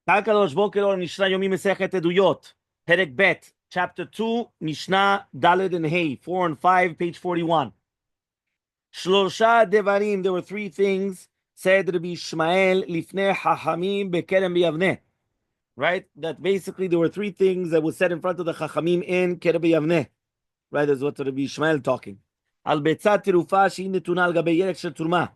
Mishna Yomi Masechet Eduyot, Perek Bet, chapter 2, Mishnah Daled and Hey, 4 and 5, page 41. Shlosha Devarim, there were three things, said Rabbi Ishmael, Lifnei Chachamim Bekerem B'Yavneh. Right? That basically there were three things that was said in front of the Chachamim in Kerem B'Yavneh. Right? That's what Rabbi Ishmael talking. Al Betzat Tirufa She'in Netuna Al Gabei Yerek Shel Turma.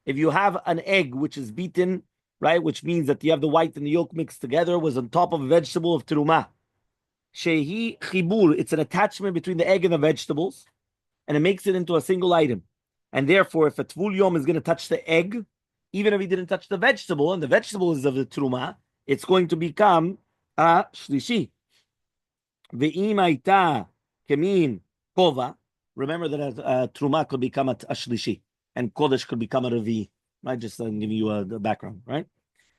If you have an egg which is beaten, right, which means that you have the white and the yolk mixed together, was on top of a vegetable of teruma. Shehi chibur, it's an attachment between the egg and the vegetables, and it makes it into a single item. And therefore, if a tvul yom is going to touch the egg, even if he didn't touch the vegetable, and the vegetable is of the teruma, it's going to become a shlishi. Ve'im aita kemin kova. Remember that a teruma could become a shlishi. And Kodesh could become a Revi, right? Just giving you the background, right?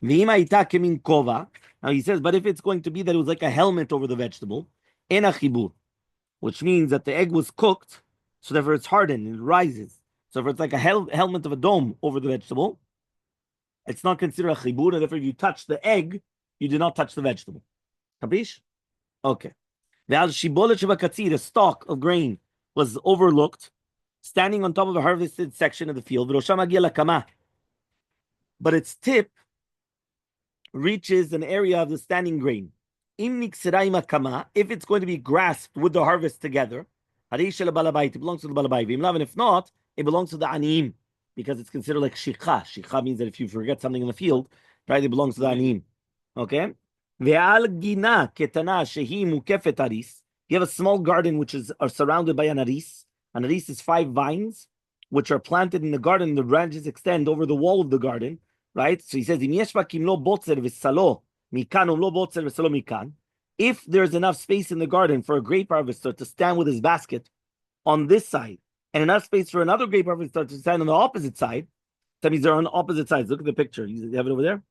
Kova. Now he says, but if it's going to be that it was like a helmet over the vegetable, en achibur, which means that the egg was cooked, so therefore it's hardened and it rises. So if it's like a helmet of a dome over the vegetable, it's not considered a chibur, and therefore if you touch the egg, you do not touch the vegetable. Capish? Okay. The stalk of grain was overlooked, standing on top of a harvested section of the field, but its tip reaches an area of the standing grain. If it's going to be grasped with the harvest together, it belongs to the balabai. And if not, it belongs to the aniim, because it's considered like shikha. Shikha means that if you forget something in the field, right, it belongs to the aniim. Okay? You have a small garden which are surrounded by an aris. An aris is 5 vines which are planted in the garden. The branches extend over the wall of the garden, right? So he says, if there's enough space in the garden for a grape harvester to stand with his basket on this side, and enough space for another grape harvester to stand on the opposite side, that means they're on opposite sides. Look at the picture. You have it over there? I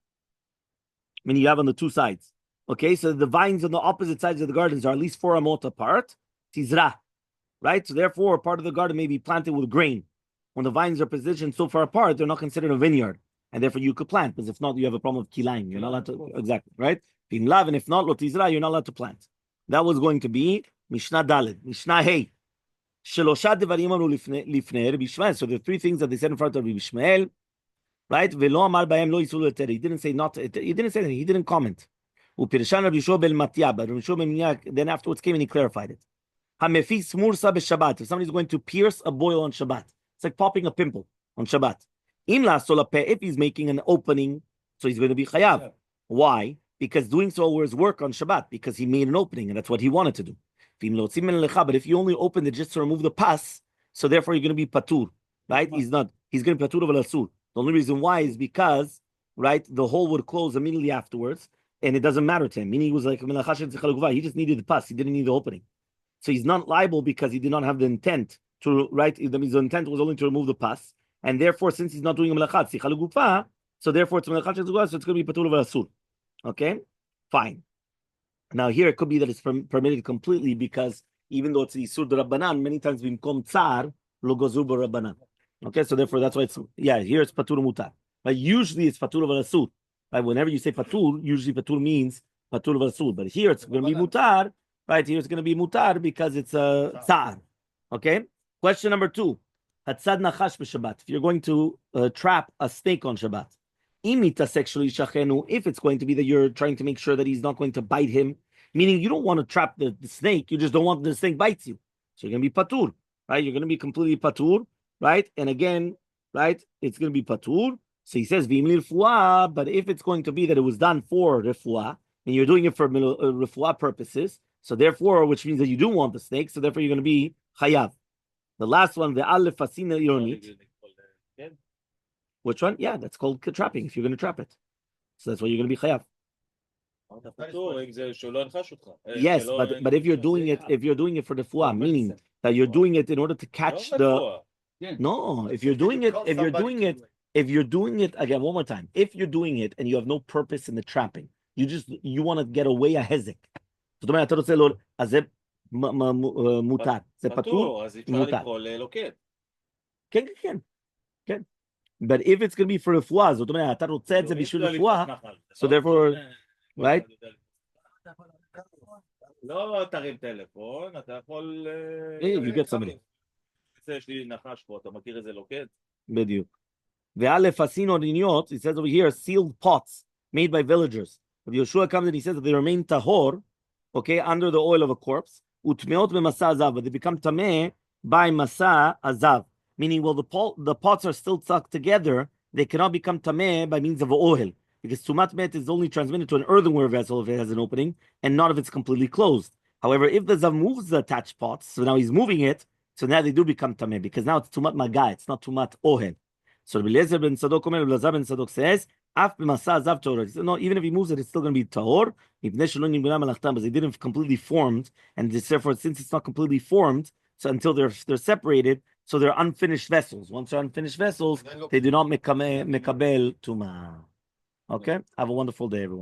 mean, you have on the two sides. Okay, so the vines on the opposite sides of the gardens are at least 4 amot apart. Tizra. Right? So therefore, part of the garden may be planted with grain. When the vines are positioned so far apart, they're not considered a vineyard. And therefore you could plant, because if not, you have a problem of kilaim. You're not allowed to, exactly, right? In love, and if not, lotizra, you're not allowed to plant. That was going to be Mishnah Daled. Mishnah Hey. Shelosha devarim amru lifnei Rabbi Ishmael. So the three things that they said in front of Rabbi Ishmael, right? Velo amar bayem lo yisul leter. He didn't say not, he didn't say anything, he didn't comment. Upirshan Rabbi Yishua bel Matya, but Rabbi Yishua ben Matya then afterwards came and he clarified it. Hamefis mursa b'Shabbat. If somebody's going to pierce a boil on Shabbat, it's like popping a pimple on Shabbat. If he's making an opening, so he's going to be chayav. Yeah. Why? Because doing so was work on Shabbat, because he made an opening, and that's what he wanted to do. But if you only opened it just to remove the pas, so therefore you're going to be patur, right? He's going to be patur of al-asur. The only reason why is because, right, the hole would close immediately afterwards, and it doesn't matter to him. Meaning he was like, he just needed the pas, he didn't need the opening. So he's not liable because he did not have the intent to, right? His intent was only to remove the pas. And therefore, since he's not doing a melachat, sicha legufa, so therefore it's melachat shezugah, so it's going to be patur of asur. Okay, fine. Now here it could be that it's permitted completely, because even though it's isur de rabbanan, many times bimkom tsar lo gozur rabbanan. Okay, so therefore that's why it's here it's patur mutar. But usually it's patur of asur. Right? Whenever you say patur, usually patur means patur of asur. But here it's going to be mutar. Right here it's going to be mutar because it's a tsar. Okay. Question number 2. Hatzad nachash b'Shabbat. If you're going to trap a snake on Shabbat, if it's going to be that you're trying to make sure that he's not going to bite him, meaning you don't want to trap the snake, you just don't want the snake bites you. So you're going to be patur, right? You're going to be completely patur, right? And again, right, it's going to be patur. So he says, but if it's going to be that it was done for refuah, and you're doing it for refuah purposes, so therefore, which means that you do want the snake, so therefore you're going to be chayav. The last one, the aleph fasina ironit. Which one? Yeah, that's called trapping. If you're going to trap it, so that's why you're going to be chayav. Yes, but if you're doing it for the fuah, meaning that you're doing it in order to catch the. No, if you're doing it again one more time, if you're doing it and you have no purpose in the trapping, you want to get away a hezek. זאת אומרת, אתה רוצה לו, אז זה מותר, זה פטור, אז אפשר לקרוא ללוקד. כן, כן, כן. But if it's going to be for רפואה, זאת אומרת, אתה רוצה את זה בשביל רפואה, so therefore, right? לא תרים טלפון, אתה יכול... Hey, you get somebody. יש לי נחש פה, אתה מכיר איזה לוקד? בדיוק. Ve'alef asino diniyot, it says over here, sealed pots made by villagers. But Yeshua comes and he says that they remain tahor, okay, under the oil of a corpse, utmeot b'masa azav, but they become tameh by masa azav. Meaning, well, the pots are still stuck together, they cannot become tameh by means of oil. Because tumat met is only transmitted to an earthenware vessel if it has an opening, and not if it's completely closed. However, if the zav moves the attached pots, so now he's moving it, so now they do become tameh, because now it's tumat maga, it's not tumat ohel. So Rabbi Eliezer ben Sadok Omer, Rabbi Elazar ben Sadok says, Af b'masa azav tahor. He said, no, even if he moves it, it's still going to be tahor. But they didn't completely formed, and therefore, since it's not completely formed, so until they're separated, so they're unfinished vessels. Once they're unfinished vessels, they do not mekabel tuma. Okay, have a wonderful day, everyone.